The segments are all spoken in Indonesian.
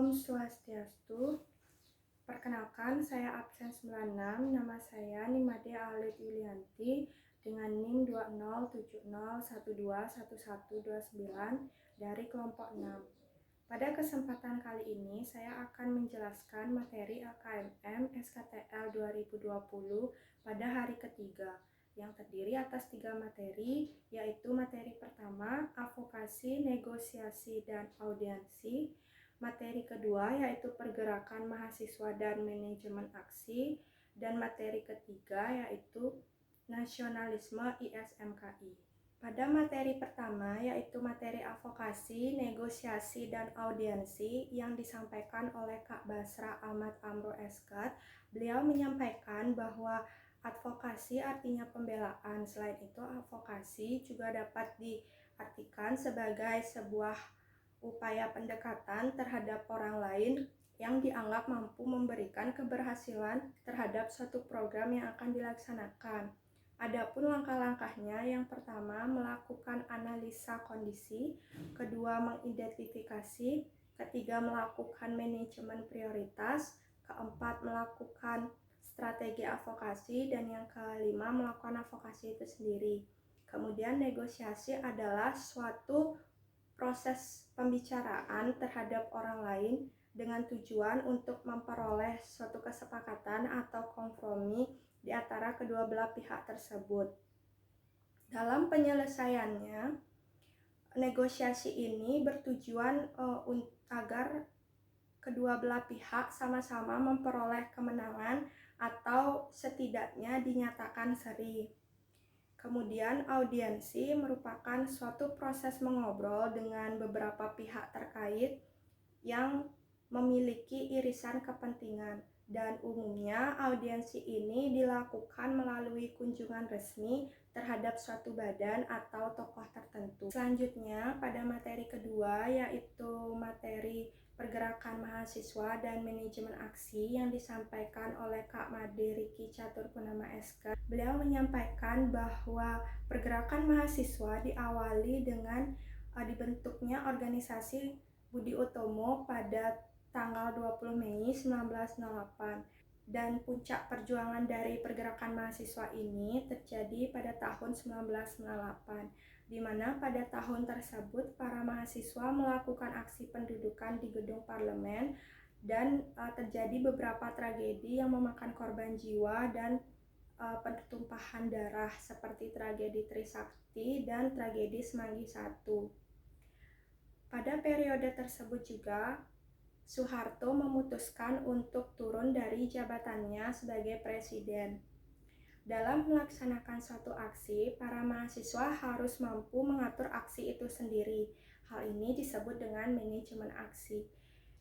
Om Swastiastu. Perkenalkan, saya absen 96, nama saya Nimade Alit Yulianti dengan NIM 2070121129 dari kelompok 6. Pada kesempatan kali ini, saya akan menjelaskan materi LKMM SKTL 2020 pada hari ketiga, yang terdiri atas 3 materi, yaitu materi pertama, advokasi, negosiasi, dan audiensi. Materi kedua yaitu pergerakan mahasiswa dan manajemen aksi, dan materi ketiga yaitu nasionalisme ISMKI. Pada materi pertama yaitu materi advokasi, negosiasi, dan audiensi yang disampaikan oleh Kak Basra Ahmad Amro Eskat, beliau menyampaikan bahwa advokasi artinya pembelaan. Selain itu, advokasi juga dapat diartikan sebagai sebuah upaya pendekatan terhadap orang lain yang dianggap mampu memberikan keberhasilan terhadap suatu program yang akan dilaksanakan. Adapun langkah-langkahnya, yang pertama melakukan analisa kondisi, kedua mengidentifikasi, ketiga melakukan manajemen prioritas, keempat melakukan strategi advokasi, dan yang kelima melakukan advokasi itu sendiri. Kemudian negosiasi adalah suatu proses pembicaraan terhadap orang lain dengan tujuan untuk memperoleh suatu kesepakatan atau kompromi di antara kedua belah pihak tersebut. Dalam penyelesaiannya, negosiasi ini bertujuan agar kedua belah pihak sama-sama memperoleh kemenangan atau setidaknya dinyatakan seri. Kemudian audiensi merupakan suatu proses mengobrol dengan beberapa pihak terkait yang memiliki irisan kepentingan, dan umumnya audiensi ini dilakukan melalui kunjungan resmi terhadap suatu badan atau tokoh tertentu. Selanjutnya, pada materi kedua yaitu materi pergerakan mahasiswa dan manajemen aksi yang disampaikan oleh Kak Made Riki Caturpunama SK. Beliau menyampaikan bahwa pergerakan mahasiswa diawali dengan dibentuknya organisasi Budi Utomo pada tanggal 20 Mei 1908, dan puncak perjuangan dari pergerakan mahasiswa ini terjadi pada tahun 1998, di mana pada tahun tersebut para mahasiswa melakukan aksi pendudukan di gedung parlemen dan terjadi beberapa tragedi yang memakan korban jiwa dan pertumpahan darah seperti tragedi Trisakti dan tragedi Semanggi I. Pada periode tersebut juga Soeharto memutuskan untuk turun dari jabatannya sebagai presiden. Dalam melaksanakan suatu aksi, para mahasiswa harus mampu mengatur aksi itu sendiri. Hal ini disebut dengan manajemen aksi.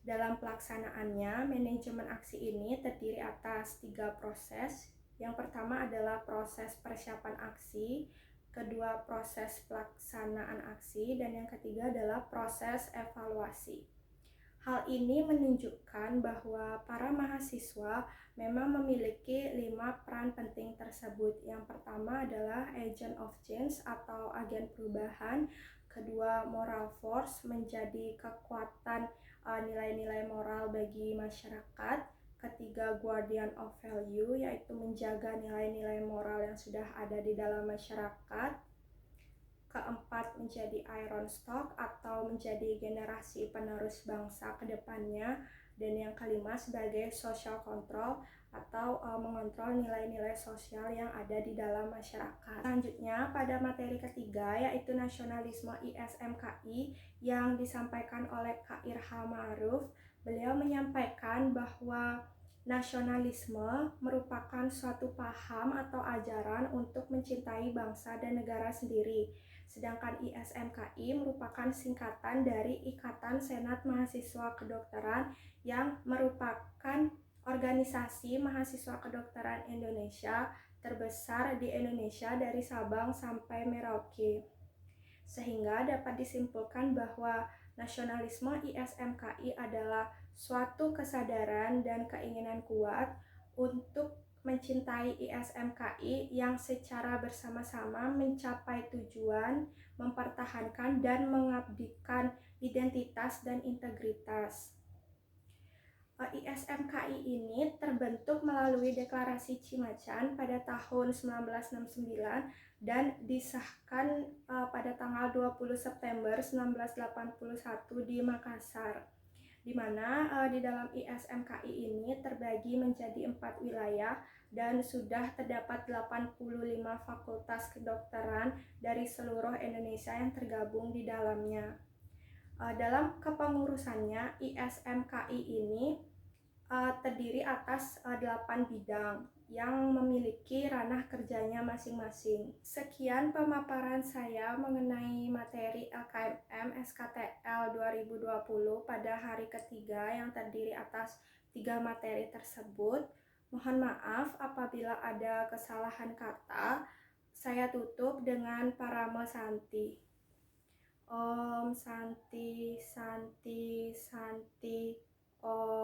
Dalam pelaksanaannya, manajemen aksi ini terdiri atas 3 proses. Yang pertama adalah proses persiapan aksi, kedua proses pelaksanaan aksi, dan yang ketiga adalah proses evaluasi. Hal ini menunjukkan bahwa para mahasiswa memang memiliki 5 peran penting tersebut. Yang pertama adalah agent of change atau agen perubahan, kedua moral force menjadi kekuatan nilai-nilai moral bagi masyarakat, ketiga guardian of value yaitu menjaga nilai-nilai moral yang sudah ada di dalam masyarakat, keempat menjadi iron stock atau menjadi generasi penerus bangsa ke depannya, dan yang kelima sebagai social control atau mengontrol nilai-nilai sosial yang ada di dalam masyarakat. Selanjutnya pada materi ketiga yaitu nasionalisme ISMKI yang disampaikan oleh Kak Irham Ma'ruf. Beliau menyampaikan bahwa nasionalisme merupakan suatu paham atau ajaran untuk mencintai bangsa dan negara sendiri. Sedangkan ISMKI merupakan singkatan dari Ikatan Senat Mahasiswa Kedokteran yang merupakan organisasi mahasiswa kedokteran Indonesia terbesar di Indonesia dari Sabang sampai Merauke. Sehingga dapat disimpulkan bahwa nasionalisme ISMKI adalah suatu kesadaran dan keinginan kuat untuk mencintai ISMKI yang secara bersama-sama mencapai tujuan, mempertahankan dan mengabdikan identitas dan integritas. ISMKI ini terbentuk melalui Deklarasi Cimacan pada tahun 1969 dan disahkan pada tanggal 20 September 1981 di Makassar, di mana di dalam ISMKI ini terbagi menjadi 4 wilayah dan sudah terdapat 85 fakultas kedokteran dari seluruh Indonesia yang tergabung di dalamnya. Dalam kepengurusannya, ISMKI ini terdiri atas 8 bidang yang memiliki ranah kerjanya masing-masing. Sekian pemaparan saya mengenai materi LKMM SKTL 2020 pada hari ketiga yang terdiri atas 3 materi tersebut. Mohon maaf apabila ada kesalahan kata. Saya tutup dengan Parama Santi. Om Santi Santi Santi.